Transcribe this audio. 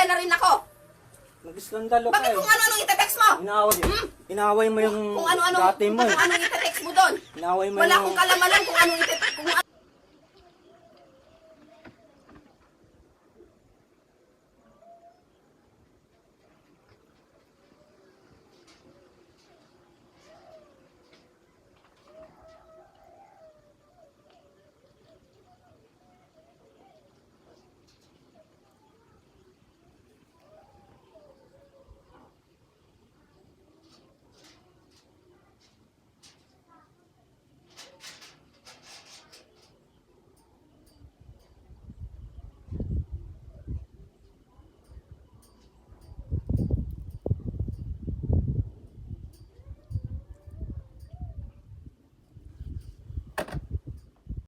na rin ako. Nag-iskandalo ka Bakit eh. kung ano-anong itetext mo? Inaway mo yung Kung ano-ano, dati mo eh. kung ano-anong itetext mo doon. Inaway mo Wala yung... akong kalamalan kung anong